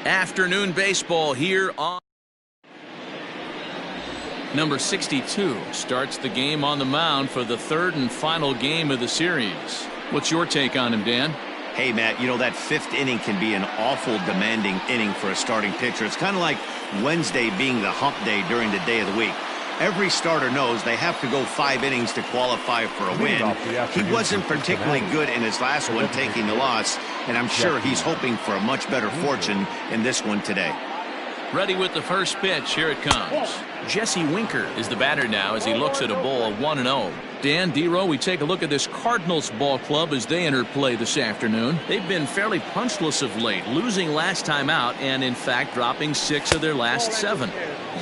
Afternoon baseball here on number 62 starts the game on the mound for the third and final game of the series. What's your take on him, Dan? Hey, Matt, you know, that fifth inning can be an awful demanding inning for a starting pitcher. It's kind of like Wednesday being the hump day during the day of the week. Every starter knows they have to go 5 innings to qualify for a win. He wasn't particularly good in his last one, taking the loss, and I'm sure he's hoping for a much better fortune in this one today. Ready with the first pitch. Here it comes. Jesse Winker is the batter now as he looks at a ball 1-0. Dan, D-Row, we take a look at this Cardinals ball club as they enter play this afternoon. They've been fairly punchless of late, losing last time out and, in fact, dropping 6 of their last 7.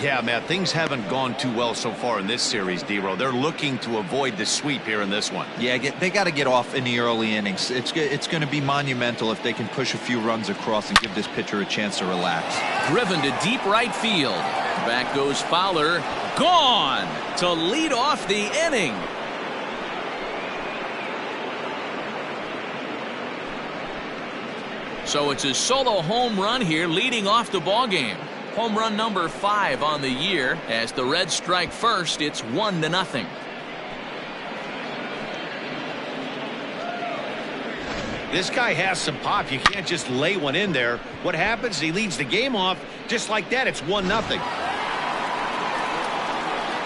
Yeah, Matt, things haven't gone too well so far in this series, D-Row. They're looking to avoid the sweep here in this one. Yeah, they got to get off in the early innings. It's going to be monumental if they can push a few runs across and give this pitcher a chance to relax. Driven to deep right field. Back goes Fowler. Gone to lead off the inning. So it's a solo home run here leading off the ball game. Home run number 5 on the year. As the Reds strike first, it's 1-0. This guy has some pop. You can't just lay one in there. What happens? He leads the game off just like that. It's 1-0.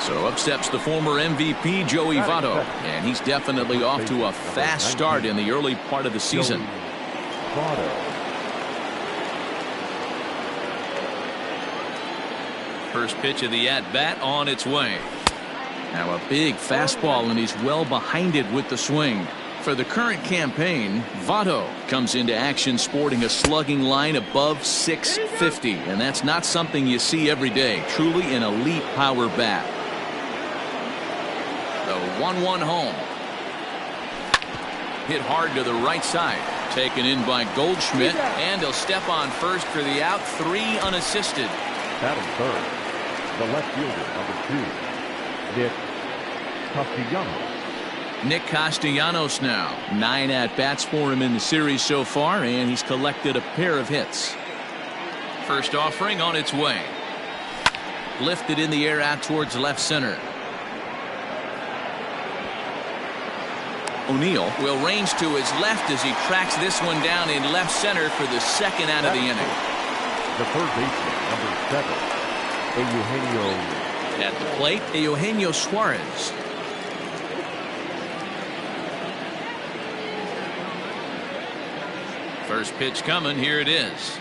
So up steps the former MVP Joey Votto, and he's definitely off to a fast start in the early part of the season. First pitch of the at-bat on its way. Now a big fastball, and he's well behind it with the swing. For the current campaign, Votto comes into action sporting a slugging line above .650, and that's not something you see every day. Truly an elite power bat. The 1-1 home. Hit hard to the right side. Taken in by Goldschmidt, and he'll step on first for the out. 3 unassisted. Batting third, the left fielder, number 2, Nick Castellanos. Nick Castellanos now. 9 at-bats for him in the series so far, and he's collected a pair of hits. First offering on its way. Lifted in the air out towards left center. O'Neill will range to his left as he tracks this one down in left center for the second out of the inning. The third baseman, number 7, Eugenio. At the plate, Eugenio Suarez. First pitch coming. Here it is.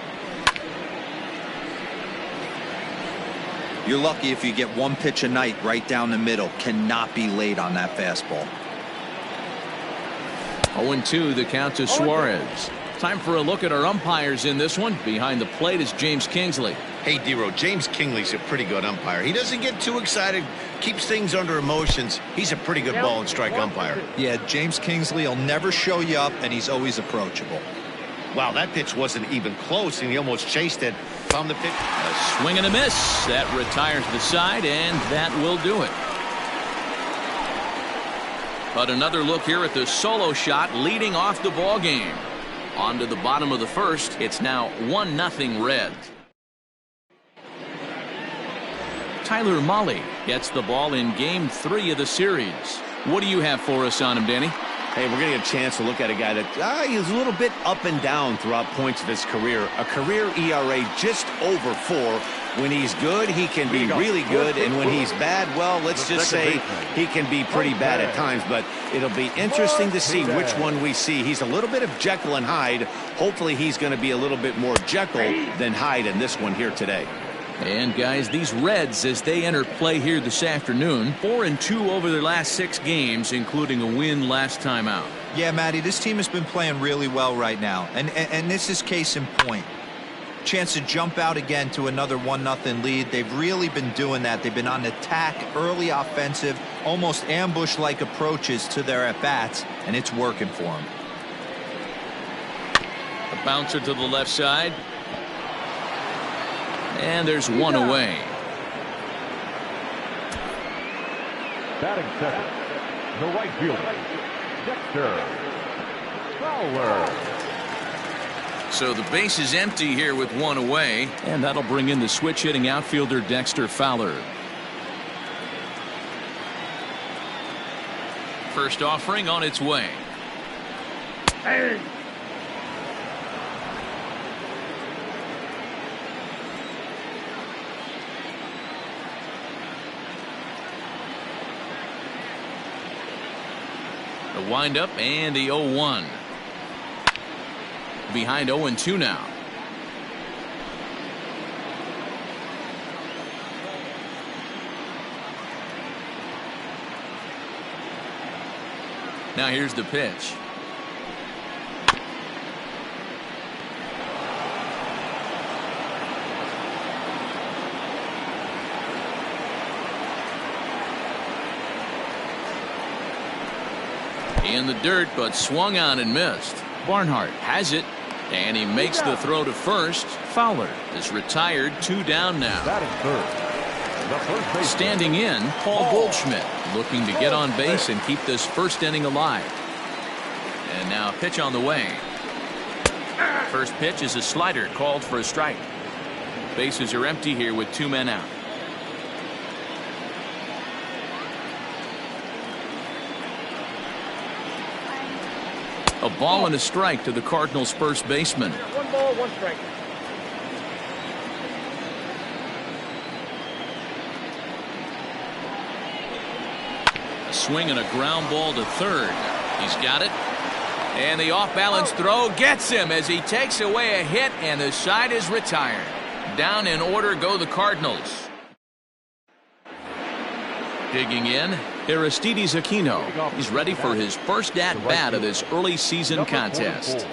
You're lucky if you get one pitch a night right down the middle. Cannot be late on that fastball. 0-2 the count to Suarez. Time for a look at our umpires in this one. Behind the plate is James Kingsley. Hey, D-Row, James Kingsley's a pretty good umpire. He doesn't get too excited, keeps things under emotions. He's a pretty good ball and strike umpire. Yeah, James Kingsley will never show you up, and he's always approachable. Wow, that pitch wasn't even close, and he almost chased it. Found the pitch. A swing and a miss. That retires the side, and that will do it. But another look here at the solo shot leading off the ball game. On to the bottom of the first. It's now 1-0 Reds. Tyler Mahle gets the ball in game 3 of the series. What do you have for us on him, Danny? Hey, we're getting a chance to look at a guy that he's a little bit up and down throughout points of his career. A career ERA just over 4. When he's good, he can be really good, and when he's bad, well, let's just say he can be pretty bad at times. But it'll be interesting to see which one we see. He's a little bit of Jekyll and Hyde. Hopefully he's going to be a little bit more Jekyll than Hyde in this one here today. And guys, these Reds, as they enter play here this afternoon, 4-2 over their last 6 games, including a win last time out. Yeah, Matty, this team has been playing really well right now, and this is case in point. Chance to jump out again to another 1-0 lead. They've really been doing that. They've been on attack, early offensive, almost ambush-like approaches to their at-bats, and it's working for them. A bouncer to the left side. And there's one away. Batting second, the right fielder, Dexter Fowler. So the base is empty here with one away, and that'll bring in the switch hitting outfielder Dexter Fowler. First offering on its way. Hey. The windup and the 0-1. Behind 0-2 now. Now here's the pitch. In the dirt, but swung on and missed. Barnhart has it, and he makes the throw to first. Fowler is retired, 2 down now. Batting third. The first base. Standing in, Paul Goldschmidt, looking to get on base and keep this first inning alive. And now a pitch on the way. First pitch is a slider called for a strike. Bases are empty here with 2 men out. A ball and a strike to the Cardinals' first baseman. 1 ball, 1 strike. A swing and a ground ball to third. He's got it. And the off-balance throw gets him as he takes away a hit, and the side is retired. Down in order go the Cardinals. Digging in, Aristides Aquino. He's ready for his first at-bat of this early season contest.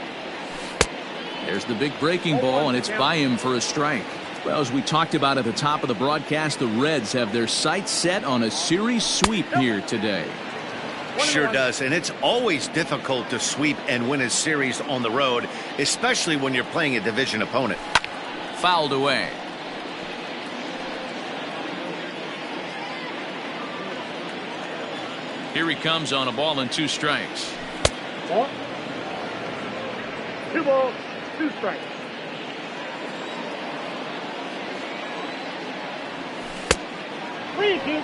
There's the big breaking ball, and it's by him for a strike. Well, as we talked about at the top of the broadcast, the Reds have their sights set on a series sweep here today. Sure does, and it's always difficult to sweep and win a series on the road, especially when you're playing a division opponent. Fouled away. Here he comes on a ball and 2 strikes. 1, 2 balls, 2 strikes. Three, 2.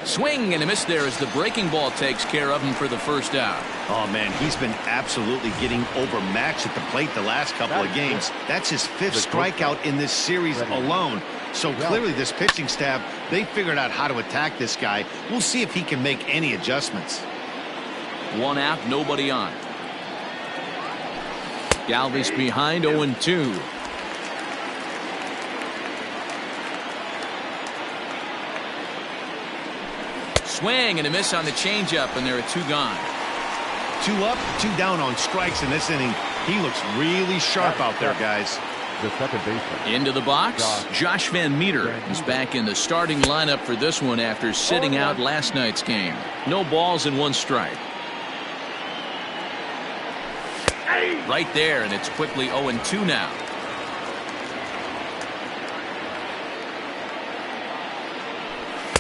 Swing and a miss there as the breaking ball takes care of him for the first out. Oh, man, he's been absolutely getting overmatched at the plate the last couple of games. That's his 5th strikeout in this series alone. So clearly this pitching staff, they figured out how to attack this guy. We'll see if he can make any adjustments. 1 out, nobody on. Galvis behind 0-2. Swing and a miss on the changeup, and there are 2 gone. 2 up, 2 down on strikes in this inning. He looks really sharp out there, guys. The second baseman. Into the box, Josh Van Meter is back in the starting lineup for this one after sitting out last night's game. No balls and 1 strike. Right there, and it's quickly 0-2 now.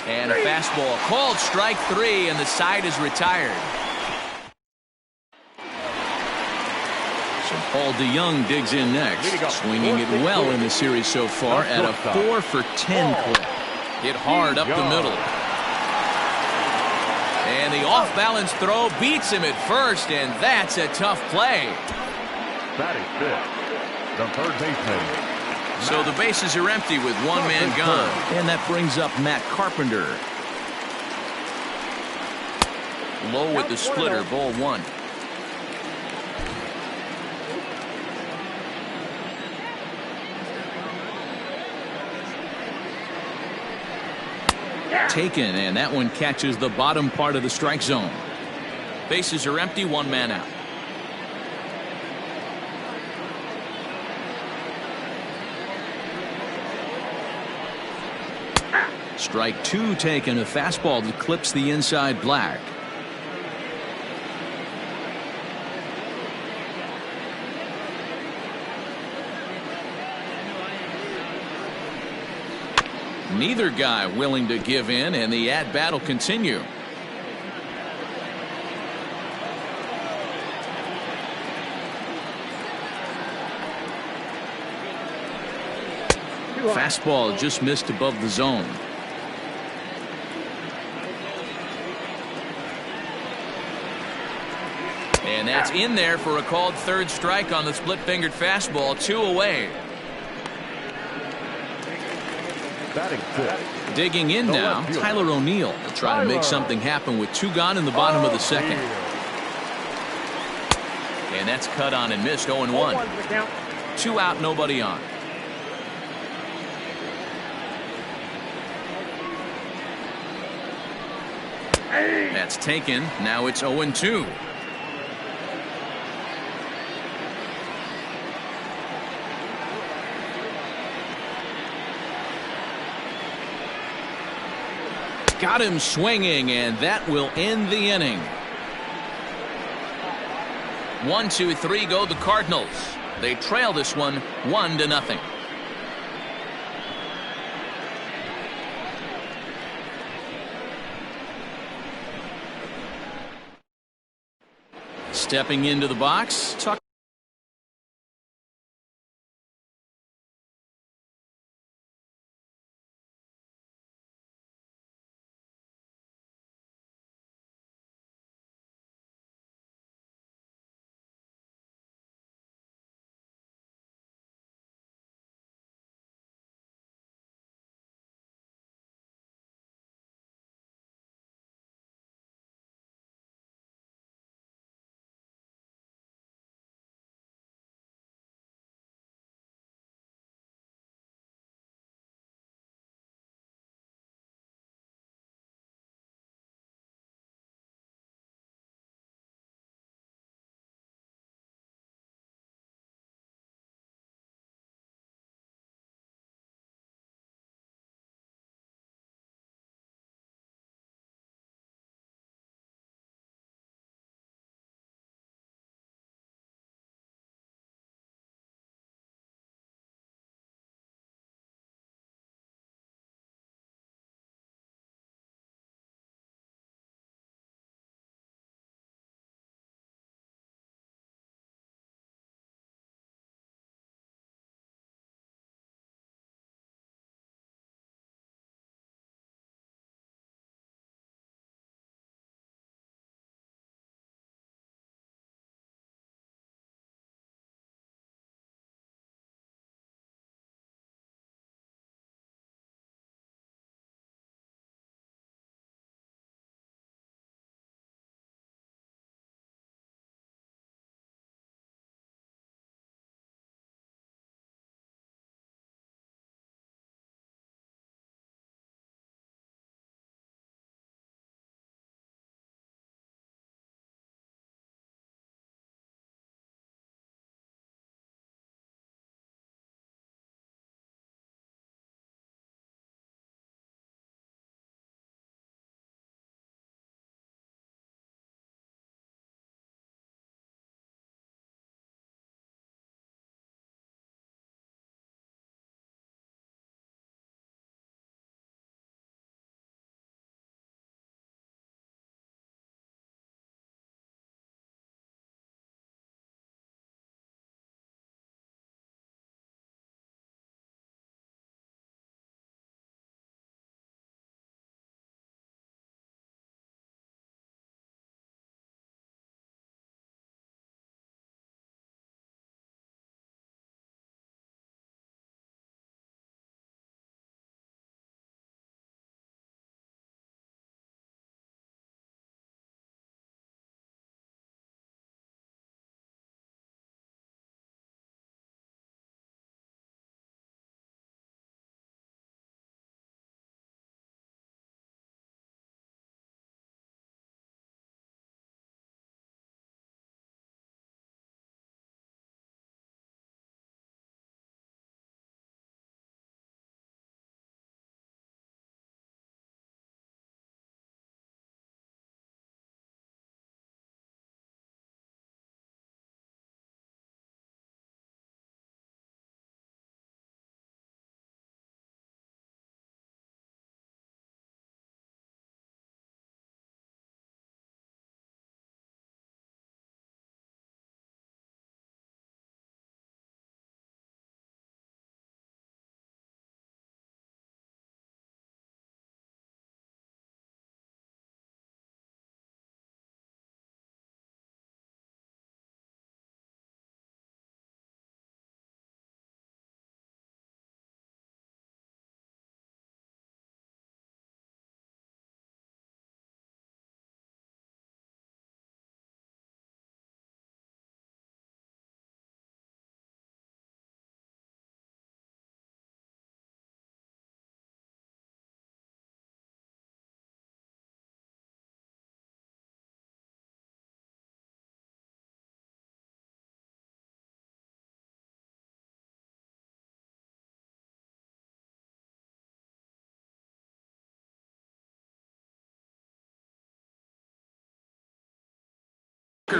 And a fastball called strike 3, and the side is retired. So Paul DeYoung digs in next, swinging it well in the series so far at a 4 for 10 clip. Hit hard up the middle. And the off-balance throw beats him at first, and that's a tough play. Batting 5th. The third baseman. So the bases are empty with 1 man gone. And that brings up Matt Carpenter. Low with the splitter, ball 1. Taken, and that one catches the bottom part of the strike zone. Bases are empty, 1 man out. Strike 2 taken, a fastball that clips the inside black. Neither guy willing to give in, and the at-bat will continue. Fastball just missed above the zone. And that's in there for a called third strike on the split-fingered fastball. 2 away. Batting fifth. Digging in now, Tyler O'Neill will try to make something happen with 2 gone in the bottom of the second. And that's cut on and missed. 0-1. 2 out, nobody on. That's taken. Now it's 0-2. Got him swinging, and that will end the inning. 1, 2, 3 go the Cardinals. They trail this one 1-0. Stepping into the box,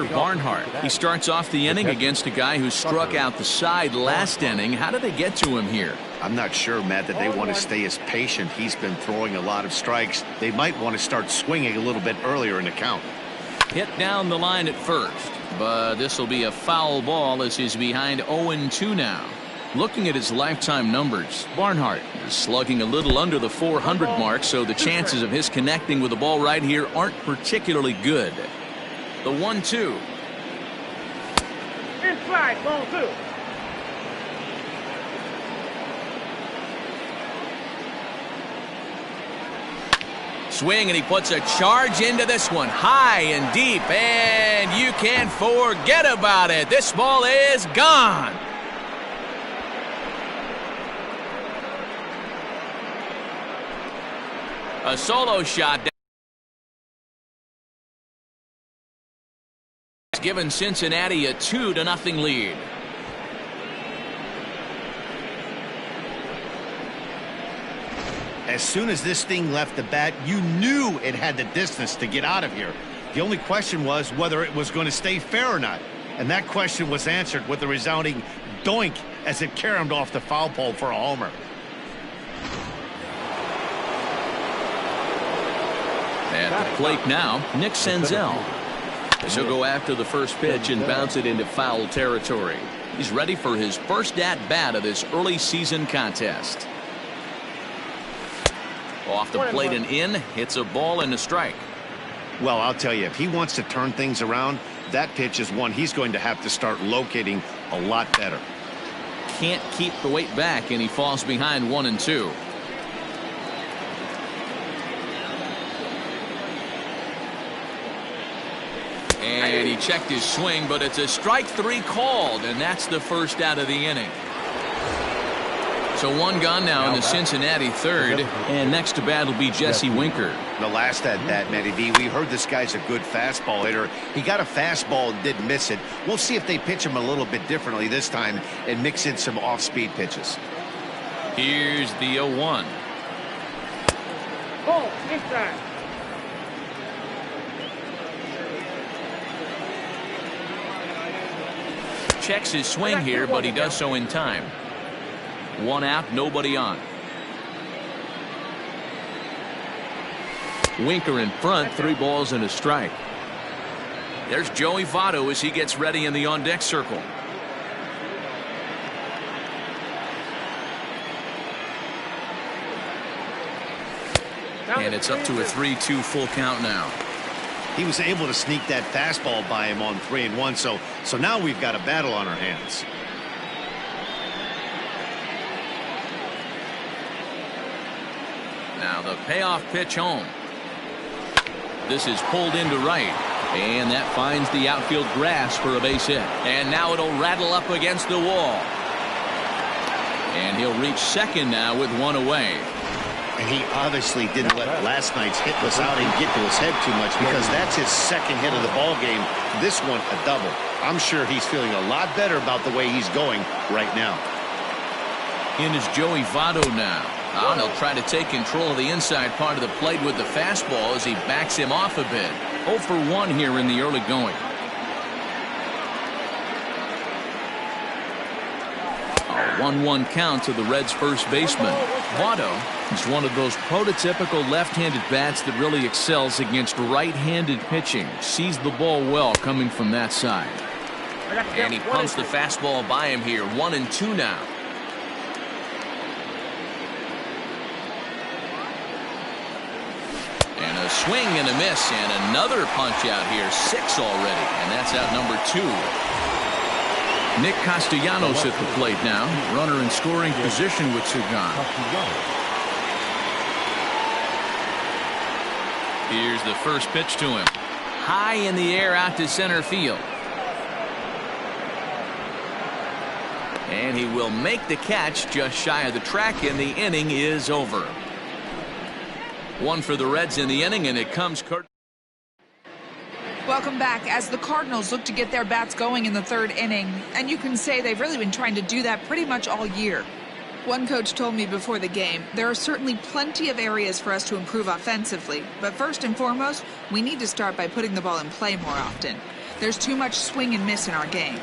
Barnhart. He starts off the inning against a guy who struck out the side last inning. How did they get to him here? I'm not sure, Matt, that they want to stay as patient. He's been throwing a lot of strikes. They might want to start swinging a little bit earlier in the count. Hit down the line at first, but this will be a foul ball as he's behind 0-2 now. Looking at his lifetime numbers, Barnhart is slugging a little under the 400 mark, so the chances of his connecting with the ball right here aren't particularly good. The 1-2. Inside, ball 2. Swing, and he puts a charge into this one, high and deep, and you can't forget about it. This ball is gone. A solo shot giving Cincinnati a 2-0 lead. As soon as this thing left the bat, you knew it had the distance to get out of here. The only question was whether it was going to stay fair or not. And that question was answered with a resounding doink as it caromed off the foul pole for a homer. At the plate now, Nick Senzel. He'll go after the first pitch and bounce it into foul territory. He's ready for his first at-bat of this early season contest. Off the plate and in, hits a ball and a strike. Well, I'll tell you, if he wants to turn things around, that pitch is one he's going to have to start locating a lot better. Can't keep the weight back, and he falls behind 1-2. And he checked his swing, but it's a strike 3 called, and that's the first out of the inning. So one gone now in the Cincinnati third, and next to bat will be Jesse Winker. The last at bat, Matty D, we heard this guy's a good fastball hitter. He got a fastball and didn't miss it. We'll see if they pitch him a little bit differently this time and mix in some off-speed pitches. Here's the 0-1. Ball inside. Checks his swing here, but he does so in time. 1 out, nobody on. Winker in front, 3 balls and a strike. There's Joey Votto as he gets ready in the on-deck circle. And it's up to a 3-2 full count now. He was able to sneak that fastball by him on 3-1, so now we've got a battle on our hands. Now the payoff pitch home. This is pulled into right, and that finds the outfield grass for a base hit. And now it'll rattle up against the wall. And he'll reach second now with 1 away. And he obviously didn't let last night's hitless outing get to his head too much, because that's his second hit of the ball game. This one a double. I'm sure he's feeling a lot better about the way he's going right now. In is Joey Votto now. He'll try to take control of the inside part of the plate with the fastball as he backs him off a bit. 0 for 1 here in the early going. A 1-1 count to the Reds' first baseman. Votto is one of those prototypical left-handed bats that really excels against right-handed pitching. Sees the ball well coming from that side. And he pumps the fastball by him here. 1-2 now. And a swing and a miss, and another punch out here. 6 already, and that's out number 2. Nick Castellanos at the plate now. Runner in scoring position with 2 gone. Here's the first pitch to him. High in the air out to center field. And he will make the catch just shy of the track, and the inning is over. 1 for the Reds in the inning, and it comes Kurt. Welcome back as the Cardinals look to get their bats going in the 3rd inning. And you can say they've really been trying to do that pretty much all year. One coach told me before the game, there are certainly plenty of areas for us to improve offensively. But first and foremost, we need to start by putting the ball in play more often. There's too much swing and miss in our game.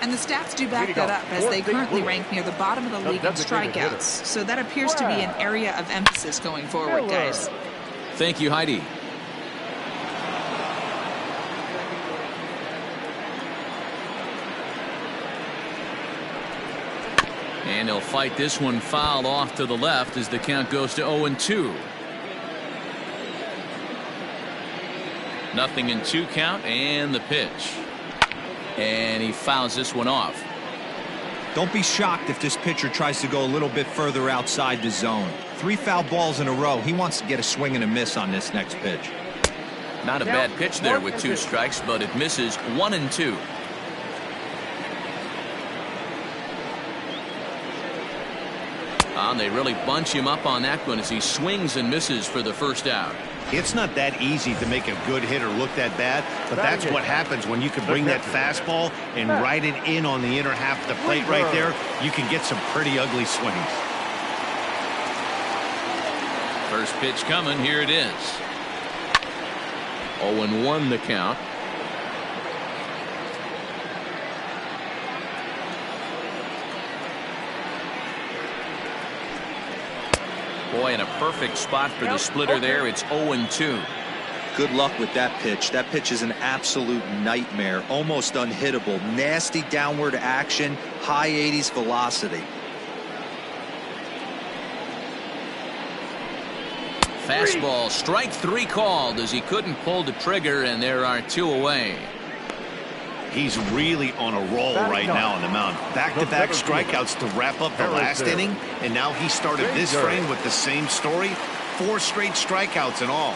And the stats do back that up, as they currently rank near the bottom of the league in strikeouts. So that appears to be an area of emphasis going forward, guys. Thank you, Heidi. And he'll fight this one foul off to the left as the count goes to 0-2. Nothing in 2 count, and the pitch. And he fouls this one off. Don't be shocked if this pitcher tries to go a little bit further outside the zone. 3 foul balls in a row. He wants to get a swing and a miss on this next pitch. Not a bad pitch there with 2 strikes, but it misses 1-2. They really bunch him up on that one as he swings and misses for the first out. It's not that easy to make a good hitter look that bad, but that's what happens when you can bring that fastball and ride it in on the inner half of the plate right there. You can get some pretty ugly swings. First pitch coming. Here it is. 0-1 the count. Boy, in a perfect spot for the splitter there. It's 0-2. Good luck with that pitch. That pitch is an absolute nightmare. Almost unhittable. Nasty downward action. High 80s velocity. Fastball, strike 3 called as he couldn't pull the trigger, and there are 2 away. He's really on a roll right now on the mound. Back-to-back strikeouts to wrap up the last inning, and now he started this frame with the same story. 4 straight strikeouts in all.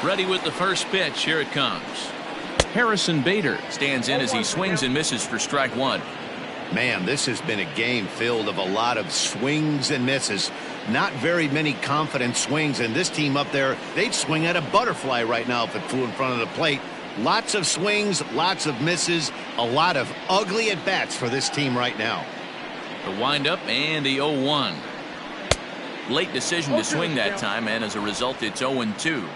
Ready with the first pitch. Here it comes. Harrison Bader stands in as he swings and misses for strike 1. Man, this has been a game filled of a lot of swings and misses. Not very many confident swings, and this team up there, they'd swing at a butterfly right now if it flew in front of the plate. Lots of swings, lots of misses, a lot of ugly at-bats for this team right now. The windup and the 0-1. Late decision to swing that time, and as a result, it's 0-2.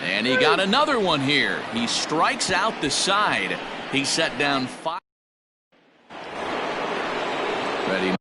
And he got another one here. He strikes out the side. He set down 5. Ready.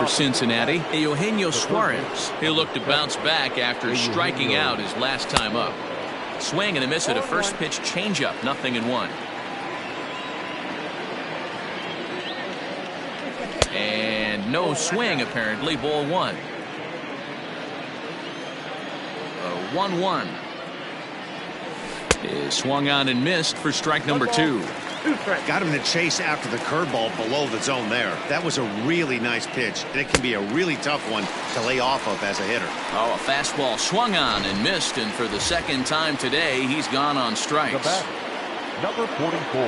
for Cincinnati, Eugenio Suarez. He'll look to bounce back after striking out his last time up. Swing and a miss at a first pitch changeup, 0-1. And no swing apparently, ball 1. 1-1 is swung on and missed for strike number 2. Got him to chase after the curveball below the zone there. That was a really nice pitch, and it can be a really tough one to lay off of as a hitter. Oh, a fastball swung on and missed, and for the second time today, he's gone on strikes. Number 44.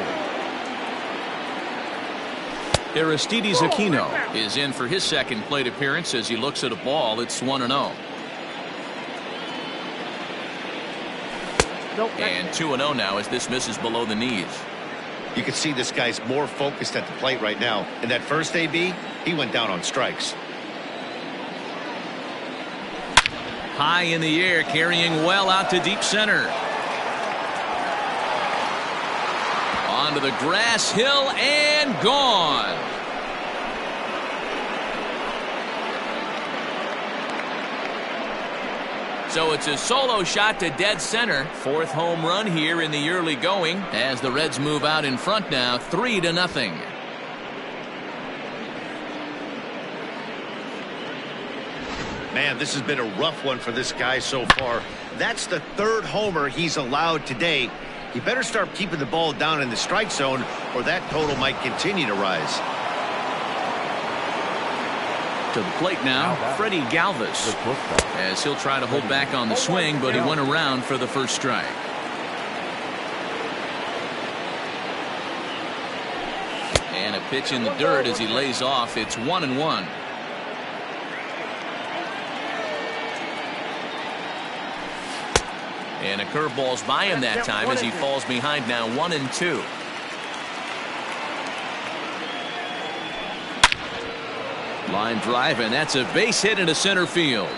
Aristides Aquino is in for his second plate appearance as he looks at a ball. It's 1-0. And 2-0 now as this misses below the knees. You can see this guy's more focused at the plate right now. In that first AB, he went down on strikes. High in the air, carrying well out to deep center. Onto the grass hill and gone. So it's a solo shot to dead center. Fourth home run here in the early going as the Reds move out in front now, 3-0. Man, this has been a rough one for this guy so far. That's the third homer he's allowed today. He better start keeping the ball down in the strike zone, or that total might continue to rise. To the plate now, Freddie Galvis, as he'll try to hold back on the swing, but he went around for the first strike. And a pitch in the dirt as he lays off. It's 1-1. And a curveball's by him that time as he falls behind now, 1-2. Line drive, and that's a base hit into center field.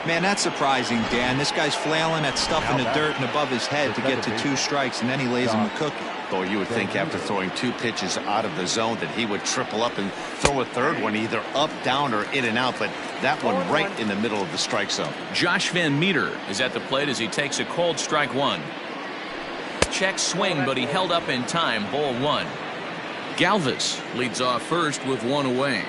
Man, that's surprising, Dan. This guy's flailing at stuff in the dirt and above his head to get to 2 strikes, and then he lays him a cookie. Boy, you would think after throwing 2 pitches out of the zone that he would triple up and throw a third one either up, down, or in and out, but that one right in the middle of the strike zone. Josh Van Meter is at the plate as he takes a cold strike 1. Check swing, but he held up in time, ball 1. Galvis leads off first with 1 away.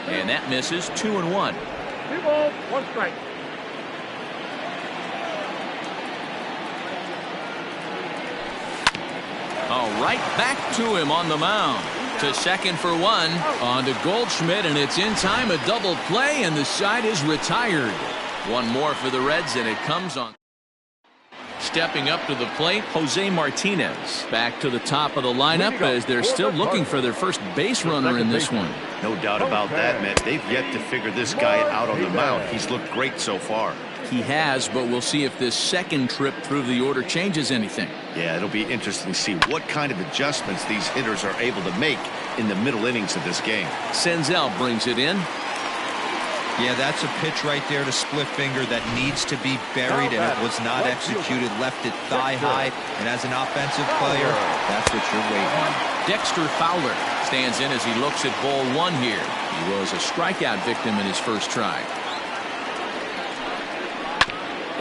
And that misses, 2-1. 2 balls, 1 strike. All right, back to him on the mound. To second for 1. On to Goldschmidt, and it's in time, a double play, and the side is retired. 1 more for the Reds, and it comes on. Stepping up to the plate, Jose Martinez. Back to the top of the lineup as they're still looking for their first base runner in this one. No doubt about that, Matt. They've yet to figure this guy out on the mound. He's looked great so far. He has, but we'll see if this second trip through the order changes anything. Yeah, it'll be interesting to see what kind of adjustments these hitters are able to make in the middle innings of this game. Senzel brings it in. Yeah, that's a pitch right there to split finger that needs to be buried, and it was not executed. Left it thigh high, and as an offensive player, that's what you're waiting on. Dexter Fowler stands in as he looks at ball 1 here. He was a strikeout victim in his first try.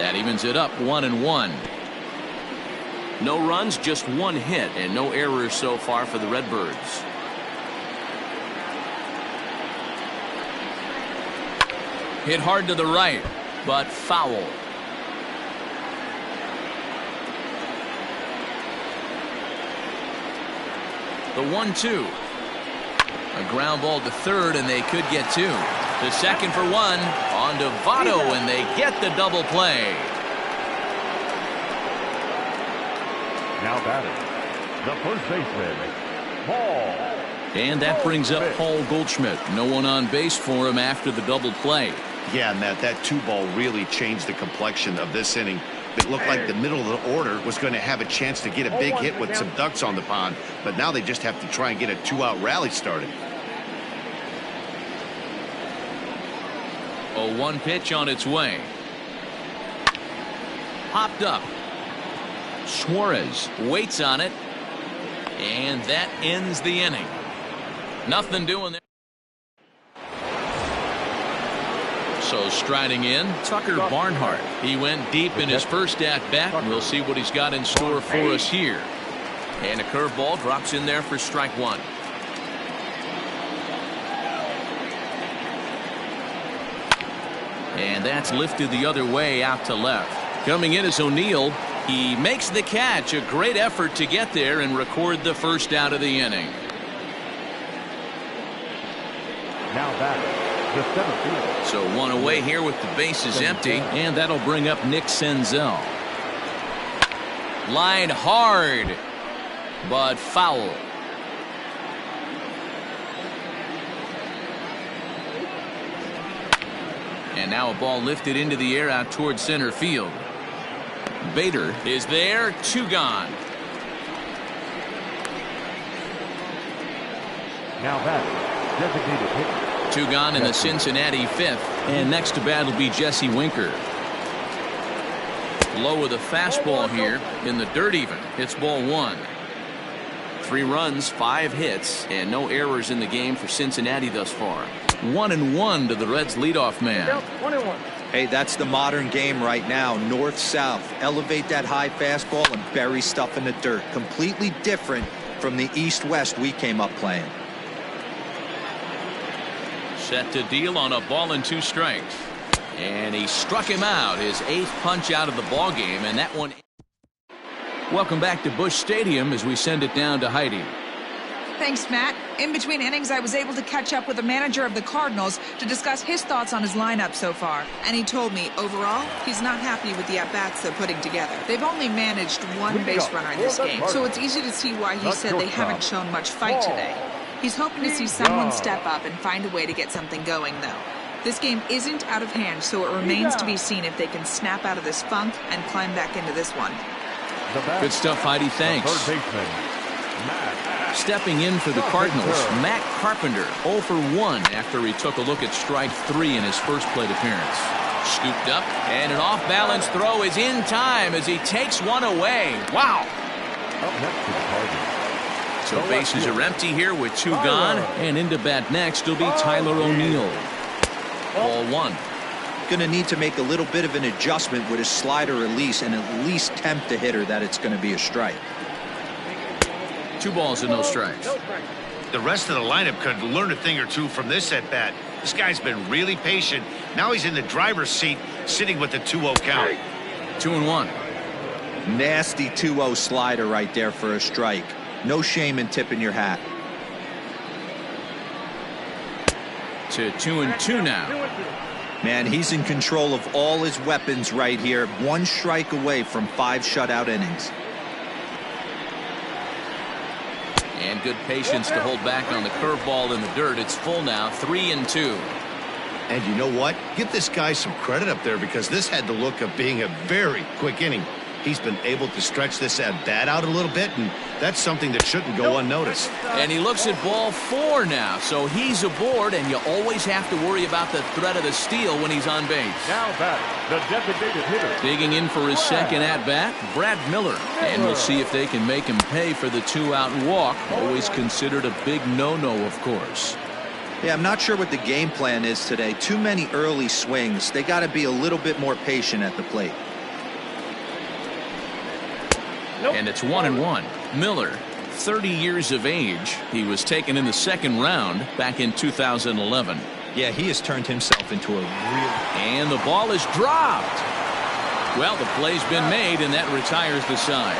That evens it up, 1-1. No runs, just 1 hit, and no errors so far for the Redbirds. Hit hard to the right, but foul. The 1-2. A ground ball to third, and they could get 2. To second for 1. On to Votto, and they get the double play. Now batting, the first baseman, Paul. And that brings up Paul Goldschmidt. No one on base for him after the double play. Yeah, Matt, that 2-ball really changed the complexion of this inning. It looked like the middle of the order was going to have a chance to get a big hit with some ducks on the pond, but now they just have to try and get a 2-out rally started. 0-1 pitch on its way. Popped up. Suarez waits on it, and that ends the inning. Nothing doing there. So striding in, Tucker Barnhart. He went deep in his first at-bat, and we'll see what he's got in store for us here. And a curveball drops in there for strike one. And that's lifted the other way out to left. Coming in is O'Neill. He makes the catch. A great effort to get there and record the first out of the inning. Now back, the center field. So one away here with the bases empty, and that'll bring up Nick Senzel. Line hard, but foul. And now a ball lifted into the air out towards center field. Bader is there, 2 gone. Now back, designated hitter. 2 gone in the Cincinnati 5th. And next to bat will be Jesse Winker. Low with a fastball here in the dirt even. It's ball 1. 3 runs, 5 hits, and no errors in the game for Cincinnati thus far. 1-1 to the Reds leadoff man. 1-1. Hey, that's the modern game right now. North-south. Elevate that high fastball and bury stuff in the dirt. Completely different from the east-west we came up playing. Set to deal on a ball and 2 strikes. And he struck him out, his 8th punch out of the ball game, and that one. Welcome back to Busch Stadium as we send it down to Heidi. Thanks, Matt. In between innings, I was able to catch up with the manager of the Cardinals to discuss his thoughts on his lineup so far. And he told me, overall, he's not happy with the at-bats they're putting together. They've only managed 1 base runner in this game, so it's easy to see why he said they haven't shown much fight today. He's hoping to see someone step up and find a way to get something going, though. This game isn't out of hand, so it remains to be seen if they can snap out of this funk and climb back into this one. Good stuff, Heidi. Thanks. Stepping in for the Cardinals, Matt Carpenter, 0 for 1 after he took a look at strike 3 in his first plate appearance. Scooped up, and an off-balance throw is in time as he takes one away. Wow. So bases are empty here with 2 gone, and into bat next will be Tyler O'Neill. Ball 1. Going to need to make a little bit of an adjustment with his slider release and at least tempt the hitter that it's going to be a strike. 2 balls and no strikes. The rest of the lineup could learn a thing or two from this at bat. This guy's been really patient. Now he's in the driver's seat, sitting with the 2-0 count. 2-1. Nasty 2-0 slider right there for a strike. No shame in tipping your hat. To 2-2 now. Man, he's in control of all his weapons right here. 1 strike away from 5 shutout innings. And good patience to hold back on the curveball in the dirt. It's full now, 3-2. And you know what? Give this guy some credit up there because this had the look of being a very quick inning. He's been able to stretch this at bat out a little bit, and that's something that shouldn't go unnoticed. And he looks at ball 4 now, so he's aboard, and you always have to worry about the threat of the steal when he's on base. Now back, the designated hitter. Digging in for his second at-bat, Brad Miller. And we'll see if they can make him pay for the 2-out walk. Always considered a big no-no, of course. Yeah, I'm not sure what the game plan is today. Too many early swings. They got to be a little bit more patient at the plate. And it's 1-1. Miller, 30 years of age. He was taken in the 2nd round back in 2011. Yeah, he has turned himself into a real... And the ball is dropped. Well, the play's been made, and that retires the side.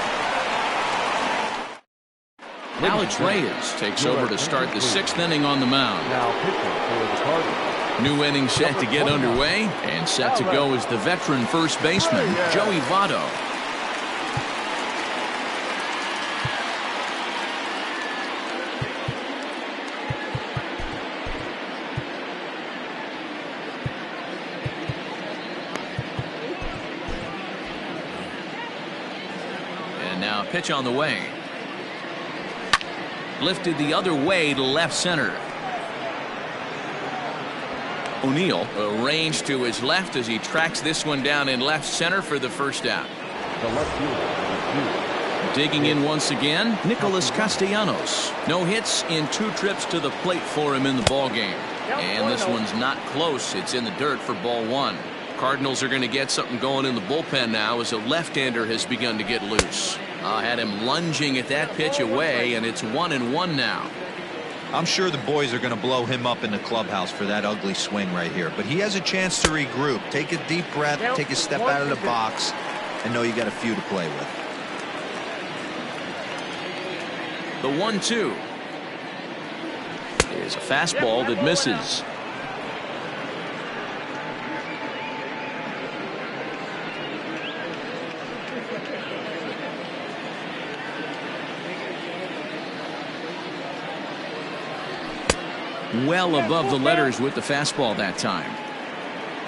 Alex Reyes takes over to start the 6th inning on the mound. Now pitching for the Cardinals. New inning set to get underway, and set to go is the veteran first baseman, Joey Votto. Now pitch on the way. Lifted the other way to left center. O'Neill arranged to his left as he tracks this one down in left center for the first out. The left fielder, Digging in once again, Nicholas Castellanos. No hits in 2 trips to the plate for him in the ballgame. And this one's not close. It's in the dirt for ball 1. Cardinals are going to get something going in the bullpen now as a left-hander has begun to get loose. Had him lunging at that pitch away, and it's 1-1 now. I'm sure the boys are going to blow him up in the clubhouse for that ugly swing right here. But he has a chance to regroup. Take a deep breath, take a step out of the box, and know you got a few to play with. The 1-2 is a fastball that misses. Well above the letters with the fastball that time.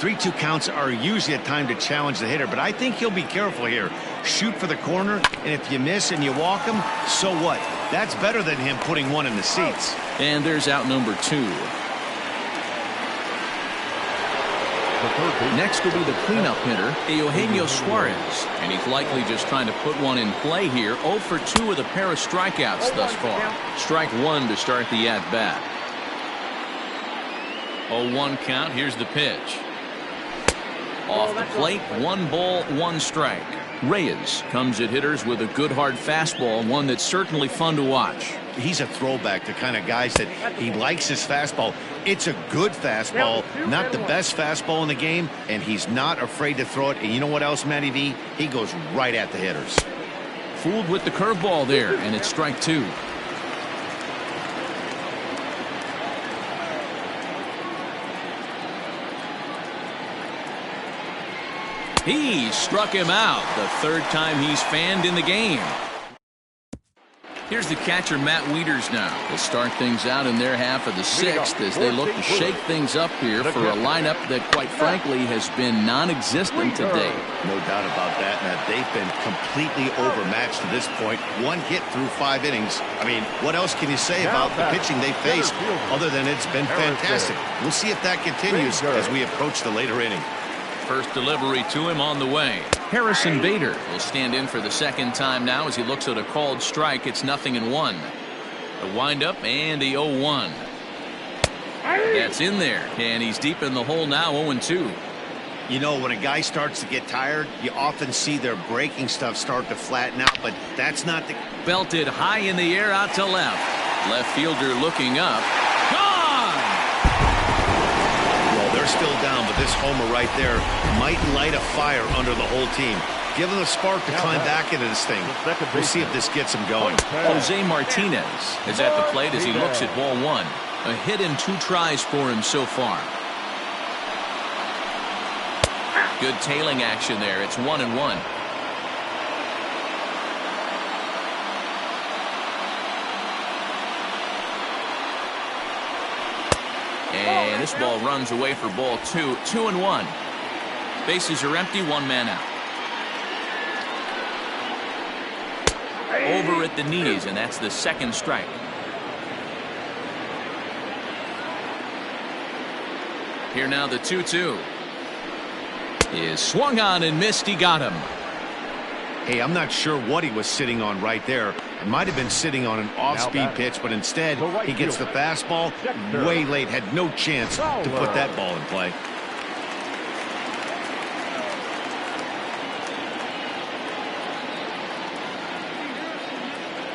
3-2 counts are usually a time to challenge the hitter, but I think he'll be careful here. Shoot for the corner, and if you miss and you walk him, so what? That's better than him putting one in the seats. And there's out number 2. Next will be the cleanup hitter, Eugenio Suarez. And he's likely just trying to put one in play here. 0 for 2 with a pair of strikeouts thus far. Strike 1 to start the at-bat. 0-1 count. Here's the pitch. Off the plate, 1 ball, 1 strike. Reyes comes at hitters with a good hard fastball, one that's certainly fun to watch. He's a throwback to kind of guys that he likes his fastball. It's a good fastball, not the best fastball in the game, and he's not afraid to throw it. And you know what else, Matty V? He goes right at the hitters. Fooled with the curveball there, and it's strike 2. He struck him out, the 3rd time he's fanned in the game. Here's the catcher, Matt Wieters now. They'll start things out in their half of the 6th as they look to shake things up here for a lineup that, quite frankly, has been non-existent today. No doubt about that, Matt. They've been completely overmatched to this point. 1 hit through 5 innings. I mean, what else can you say about the pitching they faced other than it's been fantastic? We'll see if that continues as we approach the later inning. First delivery to him on the way. Harrison Bader will stand in for the 2nd time now as he looks at a called strike. It's 0-1. The windup and the 0-1. That's in there, and he's deep in the hole now, 0-2. You know, when a guy starts to get tired, you often see their breaking stuff start to flatten out, but that's not the... Belted high in the air out to left. Left fielder looking up. They're still down, but this homer right there might light a fire under the whole team. Give them a spark to climb back into this thing. We'll see if this gets him going. Jose Martinez is at the plate as he looks at ball 1. A hit in 2 tries for him so far. Good tailing action there. It's 1-1. And this ball runs away for ball 2. 2-1. Bases are empty. 1 man out. Over at the knees, and that's the 2nd strike. Here now the 2-2 is swung on and missed. He got him. Hey, I'm not sure what he was sitting on right there. It might have been sitting on an off-speed pitch, but instead he gets the fastball way late. Had no chance to put that ball in play.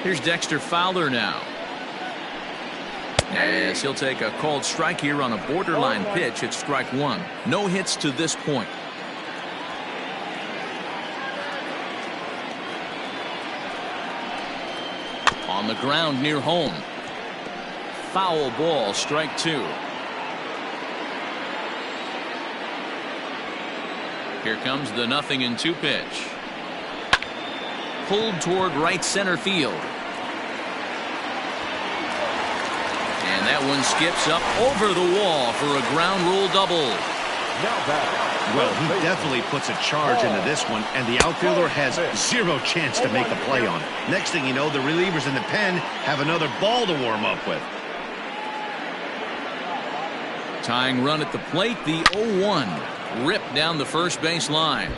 Here's Dexter Fowler now. Yes, he'll take a called strike here on a borderline pitch. It's strike 1. No hits to this point. On the ground near home. Foul ball, strike 2. Here comes the 0-2 pitch. Pulled toward right center field. And that one skips up over the wall for a ground rule double. Well, he definitely puts a charge into this one, and the outfielder has 0 chance to make a play on it. Next thing you know, the relievers in the pen have another ball to warm up with. Tying run at the plate, the 0-1. Ripped down the first base line.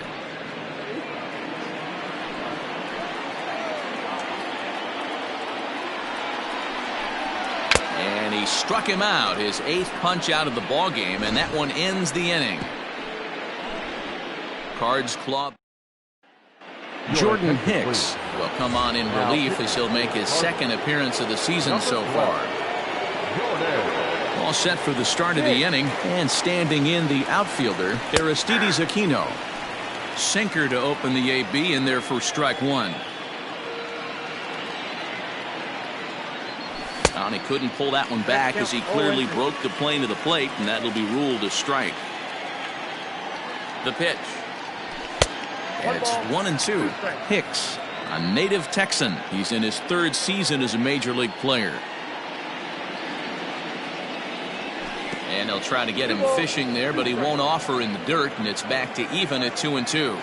he struck him out, his 8th punch out of the ball game, and that one ends the inning. Cards club. Jordan Hicks will come on in relief as he'll make his 2nd appearance of the season so far. All set for the start of the inning, and standing in the outfielder, Aristides Aquino. Sinker to open the AB in there for strike 1. And he couldn't pull that one back as he clearly broke the plane of the plate, and that'll be ruled a strike. The pitch. And it's 1-2. Hicks, a native Texan. He's in his 3rd season as a major league player. And they'll try to get him fishing there, but he won't offer in the dirt, and it's back to even at 2-2.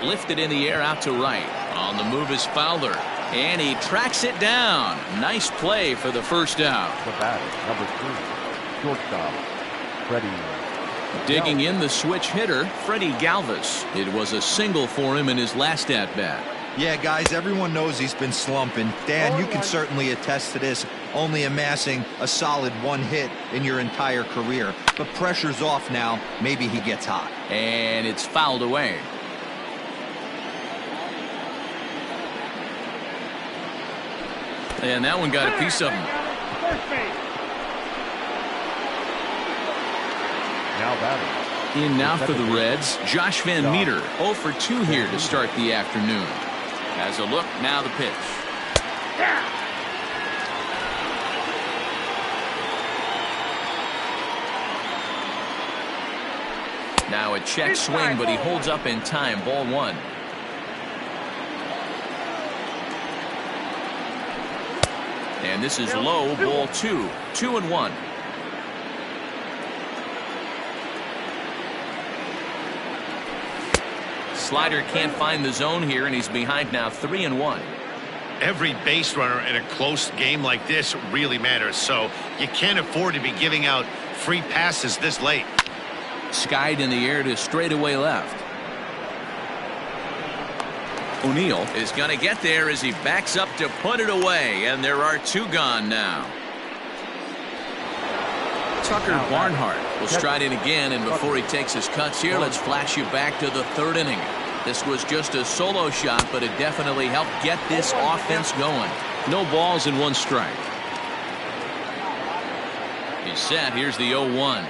Lifted in the air out to right. On the move is Fowler, and he tracks it down. Nice play for the first out. The batter, number 3, shortstop, Freddie. Digging in the switch hitter, Freddie Galvis. It was a single for him in his last at-bat. Yeah, guys, everyone knows he's been slumping. Dan, you can certainly attest to this, only amassing a solid 1 hit in your entire career. But pressure's off now. Maybe he gets hot. And it's fouled away. And that one got a piece of him. Now batting. In now for the Reds, Josh Van Meter, 0 for 2 here to start the afternoon. As a look, now the pitch. Now a check swing, but he holds up in time. Ball 1. And this is low. Ball 2. 2-1. Slider can't find the zone here, and he's behind now 3-1. Every base runner in a close game like this really matters, so you can't afford to be giving out free passes this late. Skied in the air to straightaway left. O'Neill is going to get there as he backs up to put it away, and there are 2 gone now. Tucker Barnhart will stride in again, and before he takes his cuts here, let's flash you back to the 3rd inning. This was just a solo shot, but it definitely helped get this offense going. No balls and 1 strike. He's set. Here's the 0-1.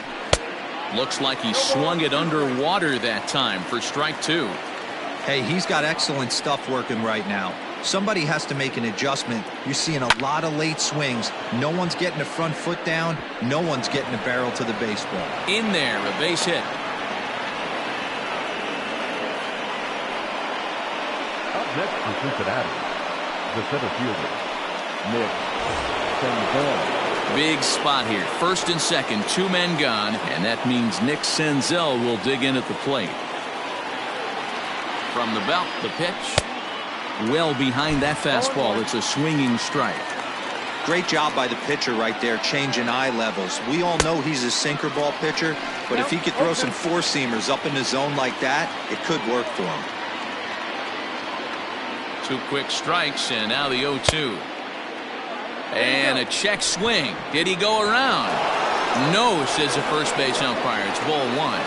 Looks like he swung it underwater that time for strike 2. Hey, he's got excellent stuff working right now. Somebody has to make an adjustment. You're seeing a lot of late swings. No one's getting the front foot down. No one's getting the barrel to the baseball. In there, a base hit. Up next for Cincinnati, the center fielder, Nick Senzel. Big spot here. 1st and 2nd, 2 men gone, and that means Nick Senzel will dig in at the plate. From the belt, the pitch. Well behind that fastball. It's a swinging strike. Great job by the pitcher right there, changing eye levels. We all know he's a sinker ball pitcher, but if he could throw some 4-seamers up in the zone like that, it could work for him. 2 quick strikes, and now the 0-2. And a check swing. Did he go around? No, says the first base umpire. It's ball 1.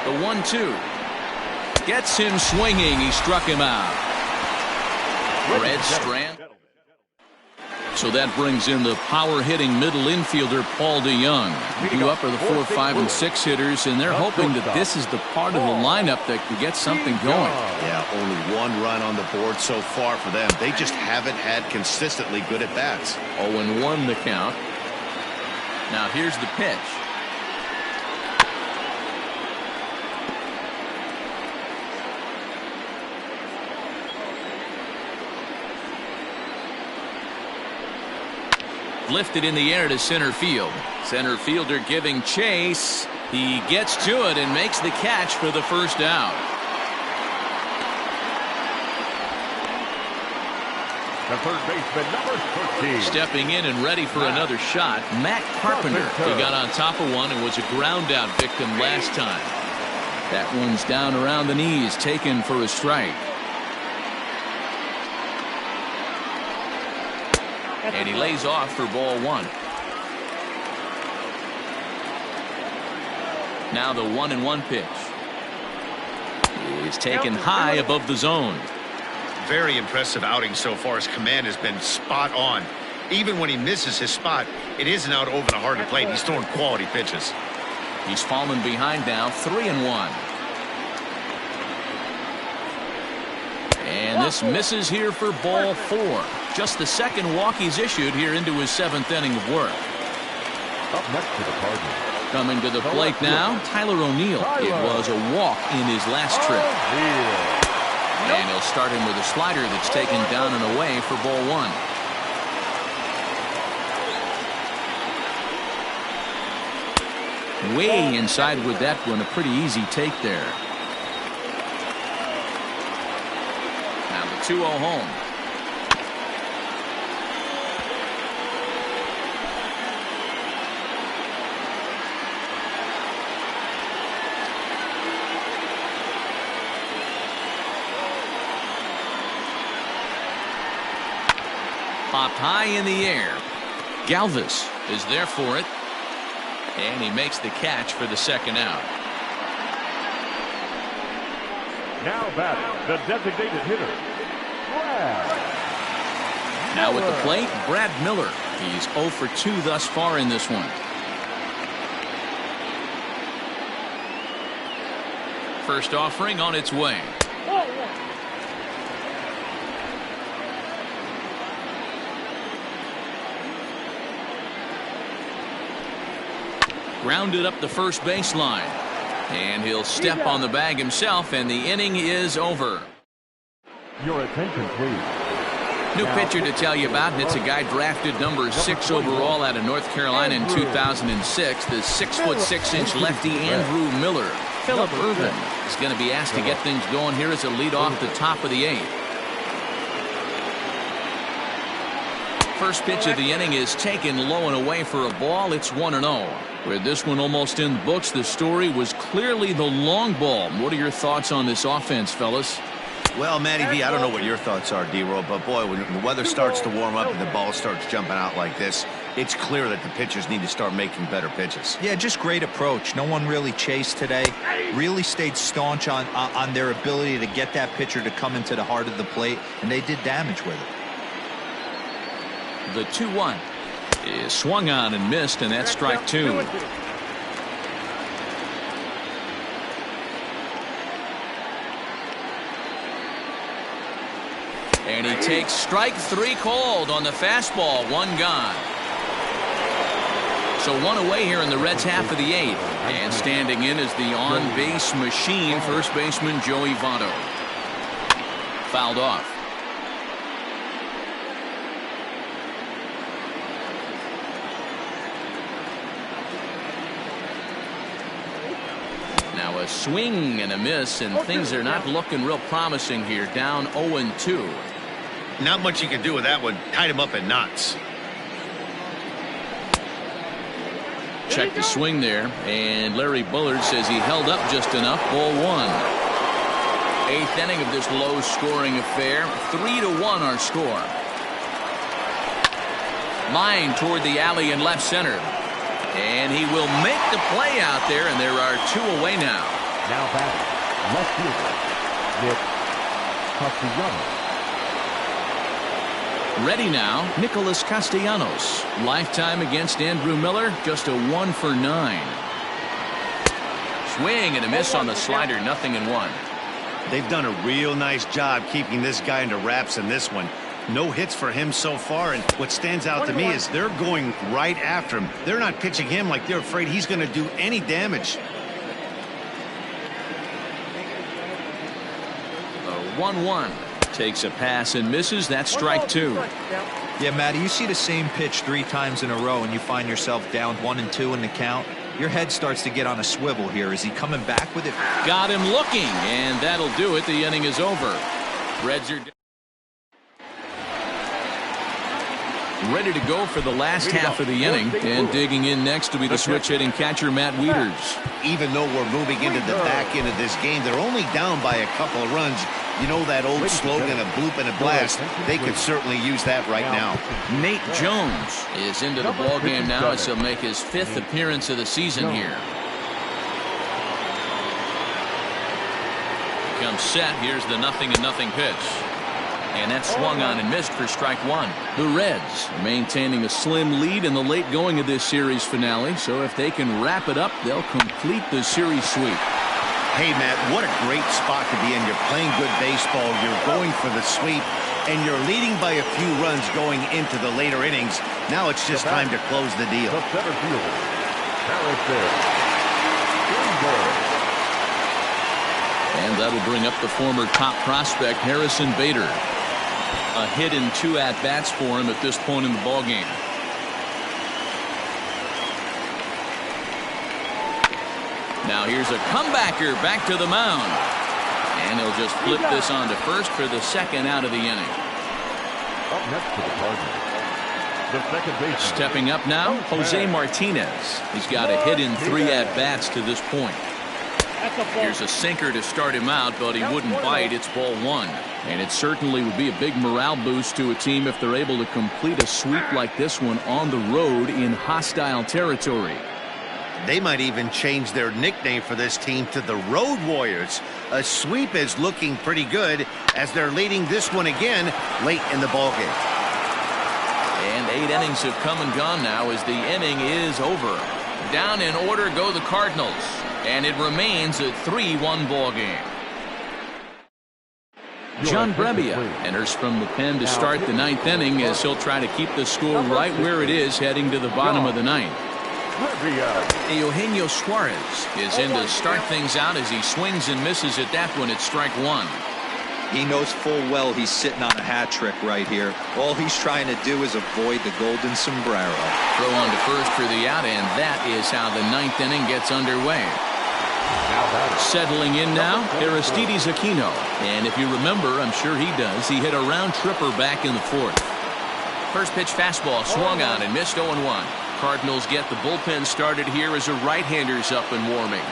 The 1-2 gets him swinging. He struck him out. Red Strand. So that brings in the power hitting middle infielder Paul DeYoung. Two up are the 4, 5, and 6 hitters, and they're hoping that this is the part of the lineup that can get something going. Yeah, only 1 run on the board so far for them. They just haven't had consistently good at bats. 0-1 the count. Now here's the pitch. Lifted in the air to center field. Center fielder giving chase. He gets to it and makes the catch for the first out. The third baseman, number 13. Stepping in and ready for another shot, Matt Carpenter. He got on top of one and was a ground out victim last time. That one's down around the knees, taken for a strike. And he lays off for ball 1. Now the 1-1 pitch. He's taken high above the zone. Very impressive outing so far. His command has been spot on. Even when he misses his spot, it isn't out over the heart of the plate. He's throwing quality pitches. He's fallen behind now, 3-1. And this misses here for ball 4. Just the second walk he's issued here into his 7th inning of work. Up next to the Cardinals. Coming to the plate now, Tyler O'Neill. It was a walk in his last trip. And he'll start him with a slider that's taken down and away for ball 1. Way inside with that one, a pretty easy take there. Now the 2-0 home. Popped high in the air. Galvis is there for it. And he makes the catch for the second out. Now batting, the designated hitter, Brad. Now at the plate, Brad Miller. He's 0 for 2 thus far in this one. First offering on its way. Grounded up the first baseline. And he'll step on the bag himself, and the inning is over. Your attention, please. New pitcher to tell you about, and it's a guy drafted number 6 overall out of North Carolina in 2006. The 6'6" lefty Andrew Miller. Phillip Ervin is going to be asked to get things going here as a lead off the top of the 8th. First pitch of the inning is taken low and away for a ball. It's 1-0. With this one almost in the books, the story was clearly the long ball. What are your thoughts on this offense, fellas? Well, Matty V, I don't know what your thoughts are, D-Roll, but boy, when the weather starts to warm up and the ball starts jumping out like this, it's clear that the pitchers need to start making better pitches. Yeah, just great approach. No one really chased today. Really stayed staunch on their ability to get that pitcher to come into the heart of the plate, and they did damage with it. The 2-1 is swung on and missed, and that's strike 2. And he takes strike 3 called on the fastball. 1 gone. So 1 away here in the Reds' half of the 8th. And standing in is the on-base machine, first baseman Joey Votto. Fouled off. Now a swing and a miss, and things are not looking real promising here. Down 0-2. Not much you can do with that one. Tied him up in knots. Check the swing there, and Larry Bullard says he held up just enough. Ball 1. 8th inning of this low-scoring affair. 3-1 our score. Line toward the alley in left center. And he will make the play out there, and there are 2 away now. Now batting, left fielder, Nick Castellanos. Ready now, Nicholas Castellanos. Lifetime against Andrew Miller, just a 1 for 9. Swing and a miss on the slider, 0-1. They've done a real nice job keeping this guy into wraps in this one. No hits for him so far, and what stands out to me is they're going right after him. They're not pitching him like they're afraid he's going to do any damage. The 1-1 takes a pass and misses. That's strike 2. Yeah, Matty, you see the same pitch 3 times in a row and you find yourself down 1-2 in the count. Your head starts to get on a swivel here. Is he coming back with it? Got him looking, and that'll do it. The inning is over. Reds are Ready to go for the last half of the inning. And digging in next to be the switch hitting catcher Matt Wieters. Even though we're moving into the back end of this game, they're only down by a couple of runs. You know that old slogan, a bloop and a blast. They could certainly use that right now. Nate Jones is into the ballgame now as he'll make his 5th appearance of the season here. Comes set. Here's the 0-0 pitch. And that swung on and missed for strike one. The Reds maintaining a slim lead in the late going of this series finale. So if they can wrap it up, they'll complete the series sweep. Hey, Matt, what a great spot to be in. You're playing good baseball. You're going for the sweep. And you're leading by a few runs going into the later innings. Now it's just time to close the deal. The center fielder, Harrison. And that'll bring up the former top prospect, Harrison Bader. A hit in 2 at-bats for him at this point in the ballgame. Now here's a comebacker back to the mound. And he'll just flip this on to first for the 2nd out of the inning. Up next to the Cardinals, the second baseman. Stepping up now, Jose Martinez. He's got a hit in 3 at-bats to this point. Here's a sinker to start him out, but he wouldn't bite. It's ball 1. And it certainly would be a big morale boost to a team if they're able to complete a sweep like this one on the road in hostile territory. They might even change their nickname for this team to the Road Warriors. A sweep is looking pretty good as they're leading this one again late in the ballgame. And 8 innings have come and gone now as the inning is over. Down in order go the Cardinals. And it remains a 3-1 ball game. John Brebbia enters from the pen to start the 9th inning as he'll try to keep the score right where it is heading to the bottom of the 9th. Eugenio Suarez is in to start things out as he swings and misses at that one at strike 1. He knows full well he's sitting on a hat trick right here. All he's trying to do is avoid the golden sombrero. Throw on to first for the out, and that is how the 9th inning gets underway. Settling in now, Aristides Aquino. And if you remember, I'm sure he does, he hit a round tripper back in the 4th. First pitch fastball swung on and missed 0-1. Cardinals get the bullpen started here as a right-hander's up and warming.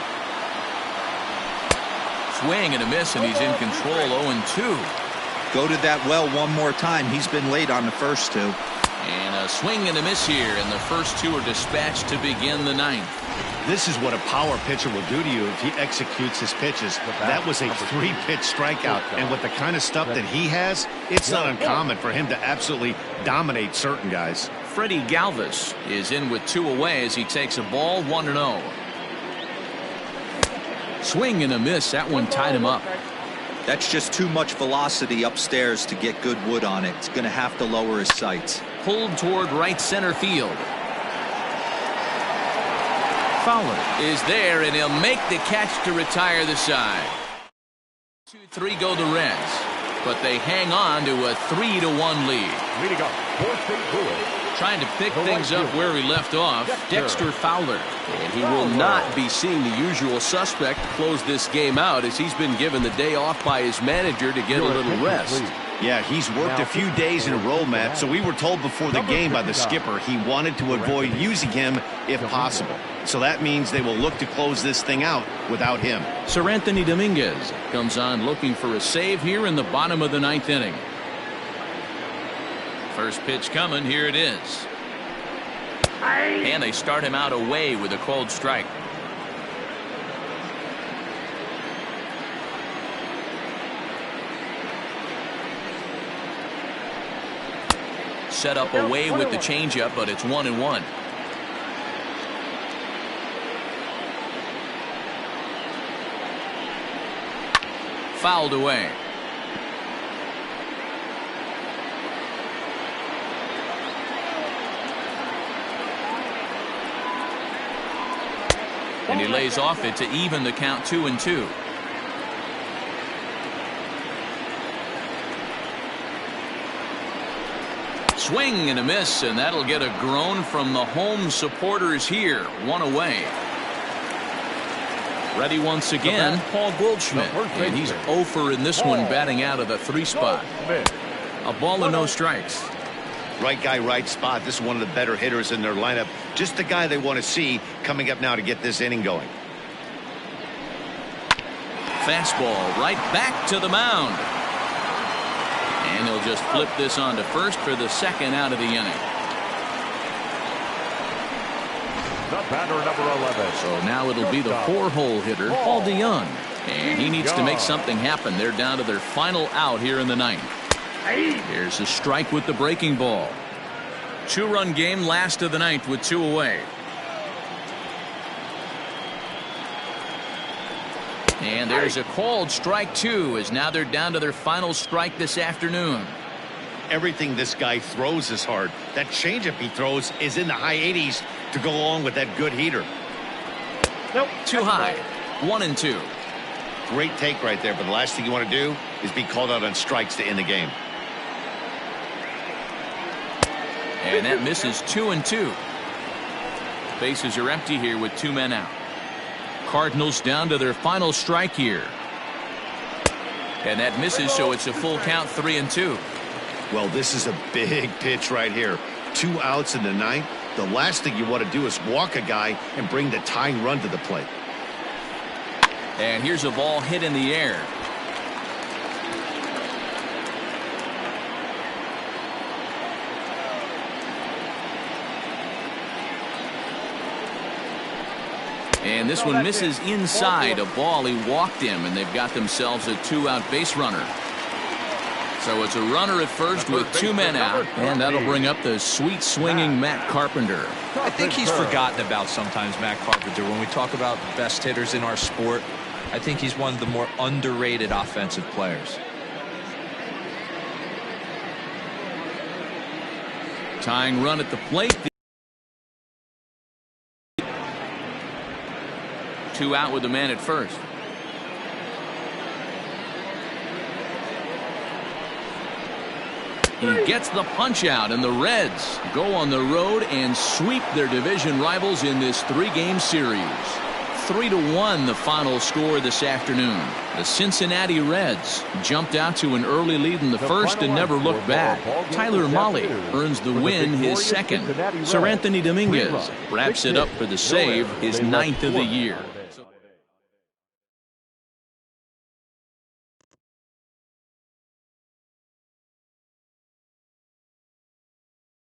Swing and a miss, and he's in control. 0-2. Go to that well one more time. He's been late on the first 2. And a swing and a miss here, and the first 2 are dispatched to begin the 9th. This is what a power pitcher will do to you if he executes his pitches. That was a 3-pitch strikeout, and with the kind of stuff that he has, it's not uncommon for him to absolutely dominate certain guys. Freddie Galvis is in with 2 away as he takes a ball 1-0. Swing and a miss. That one tied him up. That's just too much velocity upstairs to get good wood on it. It's going to have to lower his sights. Pulled toward right center field. Fowler is there, and he'll make the catch to retire the side. 2-3 go the Reds, but they hang on to a 3-1 lead. Leading up, Trying to pick things up where he left off, Dexter Fowler. And he will not be seeing the usual suspect to close this game out as he's been given the day off by his manager to get a little rest. Yeah, he's worked a few days in a row, Matt, so we were told before the game by the skipper he wanted to avoid using him if possible. So that means they will look to close this thing out without him. Sir Anthony Dominguez comes on looking for a save here in the bottom of the 9th inning. First pitch coming, here it is. And they start him out away with a cold strike. Set up away with the changeup, but it's 1-1. Fouled away. And he lays off it to even the count 2-2. Swing and a miss, and that'll get a groan from the home supporters here. 1 away. Ready once again, Paul Goldschmidt. And he's 0 for in this one, batting out of the 3 spot. A ball and no strikes. Right guy, right spot. This is one of the better hitters in their lineup. Just the guy they want to see coming up now to get this inning going. Fastball right back to the mound. And he'll just flip this on to first for the second out of the inning. The batter, number 11. So now it'll be the 4-hole hitter, Paul DeYoung. And he needs to make something happen. They're down to their final out here in the ninth. Here's a strike with the breaking ball. 2-run game, last of the ninth with 2 away. And there's a called strike 2, as now they're down to their final strike this afternoon. Everything this guy throws is hard. That changeup he throws is in the high 80s to go along with that good heater. Nope. Too high. 1-2. Great take right there, but the last thing you want to do is be called out on strikes to end the game. And that misses 2-2. Bases are empty here with 2 men out. Cardinals down to their final strike here. And that misses, so it's a full count, 3-2. Well, this is a big pitch right here. 2 outs in the ninth. The last thing you want to do is walk a guy and bring the tying run to the plate. And here's a ball hit in the air. And this one misses inside. A ball, he walked him, and they've got themselves a 2-out base runner. So it's a runner at first with 2 men out, and that'll bring up the sweet swinging Matt Carpenter. I think he's forgotten about sometimes, Matt Carpenter. When we talk about the best hitters in our sport, I think he's one of the more underrated offensive players. Tying run at the plate. 2 out with the man at first. He gets the punch out, and the Reds go on the road and sweep their division rivals in this 3-game series. 3-1 the final score this afternoon. The Cincinnati Reds jumped out to an early lead in the first and never looked back. Tyler Mahle earns the win, his second. Sir Anthony Dominguez wraps it up for the save, his 9th of the year.